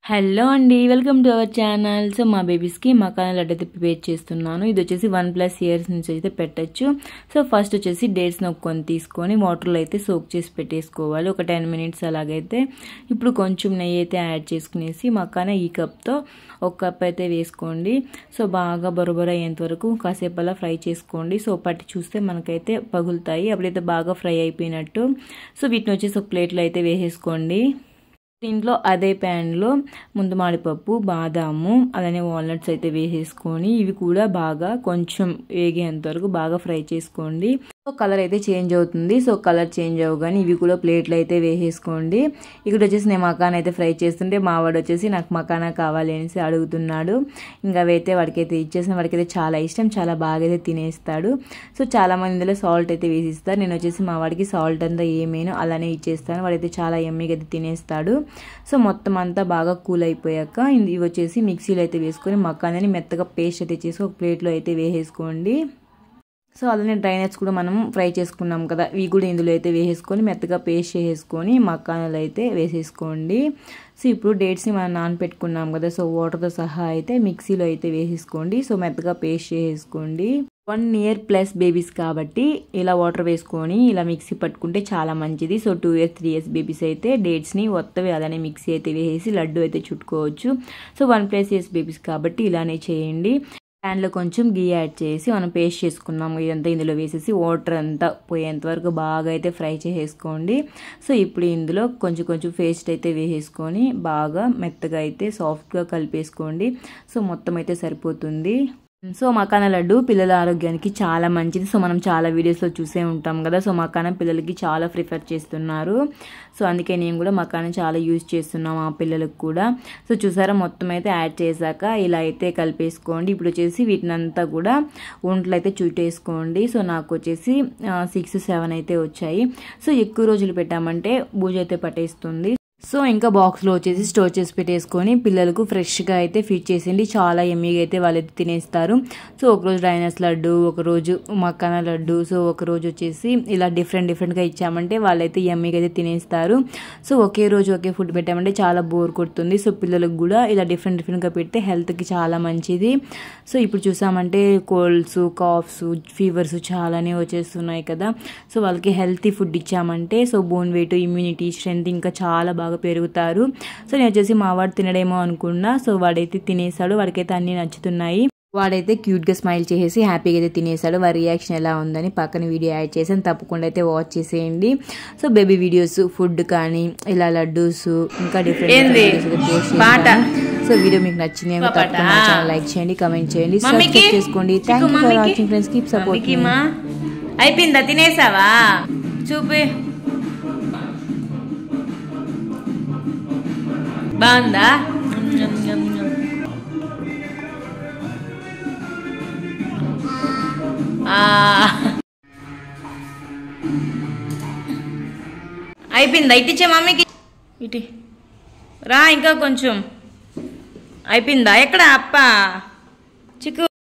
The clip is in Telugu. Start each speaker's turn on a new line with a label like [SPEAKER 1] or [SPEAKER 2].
[SPEAKER 1] హలో అండి, welcome to our channel. So మా బేబీస్కి మకానా లడ్డు అయితే ప్రిపేర్ చేస్తున్నాను. ఇది వచ్చేసి 1+ ఇయర్స్ నుంచి అయితే పెట్టచ్చు. సో ఫస్ట్ వచ్చేసి డేట్స్ నొక్కొని తీసుకొని వాటర్లో అయితే సోక్ చేసి పెట్టేసుకోవాలి ఒక 10 మినిట్స్ అలాగైతే. ఇప్పుడు కొంచెం నెయ్యి అయితే యాడ్ చేసుకునేసి మకానా ఈ కప్తో ఒక కప్ అయితే వేసుకోండి. సో బాగా బొరబొర అయ్యేంత వరకు కాసేపు అలా ఫ్రై చేసుకోండి. సో పట్టి చూస్తే మనకైతే పగులుతాయి, అప్పుడైతే బాగా ఫ్రై అయిపోయినట్టు. సో వీటిని వచ్చేసి ఒక ప్లేట్లో అయితే వేసేసుకోండి. దీంట్లో అదే ప్యాన్లో ముందు మాడిపప్పు, బాదాము, అలానే వాల్నట్స్ అయితే వేసేసుకొని ఇవి కూడా బాగా కొంచెం వేగేంత వరకు బాగా ఫ్రై చేసుకోండి. సో కలర్ అయితే చేంజ్ అవుతుంది. సో కలర్ చేంజ్ అవ్వగానే ఇవి కూడా ప్లేట్లో అయితే వేసేసుకోండి. ఇక్కడ వచ్చేసి నేను మకానా అయితే ఫ్రై చేస్తుంటే మా వాడు వచ్చేసి నాకు మకానా కావాలి అనేసి అడుగుతున్నాడు. ఇంకా అవైతే వాడికైతే ఇచ్చేసిన, వాడికైతే చాలా ఇష్టం, చాలా బాగా అయితే తినేస్తాడు. సో చాలామంది ఇందులో సాల్ట్ అయితే వేసిస్తారు. నేను వచ్చేసి మా వాడికి సాల్ట్ అంతా ఏమేనో అలానే ఇచ్చేస్తాను. వాడైతే చాలా ఎమ్మీగా అయితే తినేస్తాడు. సో మొత్తం అంతా బాగా కూల్ అయిపోయాక ఇవి వచ్చేసి మిక్సీలో అయితే వేసుకొని మకానాని మెత్తగా పేస్ట్ అయితే చేసి ఒక ప్లేట్లో అయితే వేసేసుకోండి. సో అలానే డ్రై నట్స్ కూడా మనం ఫ్రై చేసుకున్నాం కదా, ఇవి కూడా ఇందులో అయితే వేసేసుకొని మెత్తగా పేస్ట్ చేసేసుకొని మకానాలు అయితే వేసేసుకోండి. సో ఇప్పుడు డేట్స్ని మనం నానపెట్టుకున్నాం కదా, సో వాటర్తో సహా అయితే మిక్సీలో అయితే వేసేసుకోండి. సో మెత్తగా పేస్ట్ చేసేసుకోండి. 1 ఇయర్ ప్లస్ బేబీస్ కాబట్టి ఇలా వాటర్ వేసుకొని ఇలా మిక్సీ పట్టుకుంటే చాలా మంచిది. సో 2 ఇయర్స్ 3 ఇయర్స్ బేబీస్ అయితే డేట్స్ని మొత్తం అలానే మిక్సీ అయితే వేసేసి లడ్డు అయితే చుట్టుకోవచ్చు. సో 1+ ఇయర్స్ బేబీస్ కాబట్టి ఇలానే చేయండి. ప్యాన్లో కొంచెం గీ యాడ్ చేసి మనం పేస్ట్ చేసుకున్నాము ఇదంతా ఇందులో వేసేసి వాటర్ అంతా పోయేంత వరకు బాగా అయితే ఫ్రై చేసేసుకోండి. సో ఇప్పుడు ఇందులో కొంచెం కొంచెం పేస్ట్ అయితే వేసేసుకొని బాగా మెత్తగా అయితే సాఫ్ట్గా కలిపేసుకోండి. సో మొత్తం అయితే సరిపోతుంది. సో మకానా లడ్డు పిల్లల ఆరోగ్యానికి చాలా మంచిది. సో మనం చాలా వీడియోస్లో చూసే ఉంటాం కదా. సో మకానా పిల్లలకి చాలా ప్రిఫర్ చేస్తున్నారు. సో అందుకే నేను కూడా మకానా చాలా యూజ్ చేస్తున్నాం ఆ పిల్లలకు కూడా. సో చూసారా, మొత్తం అయితే యాడ్ చేశాక ఇలా అయితే కలిపేసుకోండి. ఇప్పుడు వచ్చేసి వీటినంతా కూడా ఒంట్లో అయితే చుట్టేసుకోండి. సో నాకు వచ్చేసి 6-7 అయితే వచ్చాయి. సో ఎక్కువ రోజులు పెట్టామంటే బూజు అయితే పట్టేస్తుంది. సో ఇంకా బాక్స్లో వచ్చేసి స్టోర్ చేసి పెట్టేసుకొని పిల్లలకు ఫ్రెష్గా అయితే ఫీడ్ చేసేయండి. చాలా ఎమ్మీగా అయితే వాళ్ళైతే తినేస్తారు. సో ఒకరోజు డ్రైనట్స్ లడ్డు, ఒకరోజు మకానా లడ్డు, సో ఒకరోజు వచ్చేసి ఇలా డిఫరెంట్గా ఇచ్చామంటే వాళ్ళైతే ఎమ్మీగా అయితే తినేస్తారు. సో ఒకే రోజు ఒకే ఫుడ్ పెట్టామంటే చాలా బోర్ కొడుతుంది. సో పిల్లలకు కూడా ఇలా డిఫరెంట్గా పెడితే హెల్త్కి చాలా మంచిది. సో ఇప్పుడు చూసామంటే కోల్డ్స్, కాఫ్స్, ఫీవర్స్ చాలానే వచ్చేస్తున్నాయి కదా. సో వాళ్ళకి హెల్తీ ఫుడ్ ఇచ్చామంటే so bone weight, immunity, strength ఇంకా చాలా బాగా పెరుగుతారు. సో నేను వచ్చేసి మా వాడు తినడేమో అనుకున్నా. సో వాడైతే తినేసాడు, వాడికైతే అన్ని నచ్చుతున్నాయి. వాడైతే క్యూట్గా స్మైల్ చేసేసి హ్యాపీగా అయితే తినేసాడు. వారి రియాక్షన్ ఎలా ఉందని పక్కన వీడియో యాడ్ చేసాను, తప్పకుండా అయితే వాచ్ చేసేయండి. సో బేబీ వీడియోస్, ఫుడ్ కానీ ఇలా లడ్డూస్ ఇంకా డిఫరెంట్ సో వీడియో మీకు నచ్చింది తప్పకుండా ఛానల్ లైక్ చేయండి, కమెంట్ చేయండి, సబ్స్క్రైబ్ చేసుకోండి. Thank you for watching friends. Keep support.
[SPEAKER 2] అయిపోయిందా? తినేసావా? చూపి. బాగుందా? అయిపోయిందా? ఇట్టిచ్చే మమ్మీకి, ఇటు రా, ఇంకా కొంచెం అయిపోయిందా? ఎక్కడ అప్ప చిక్కు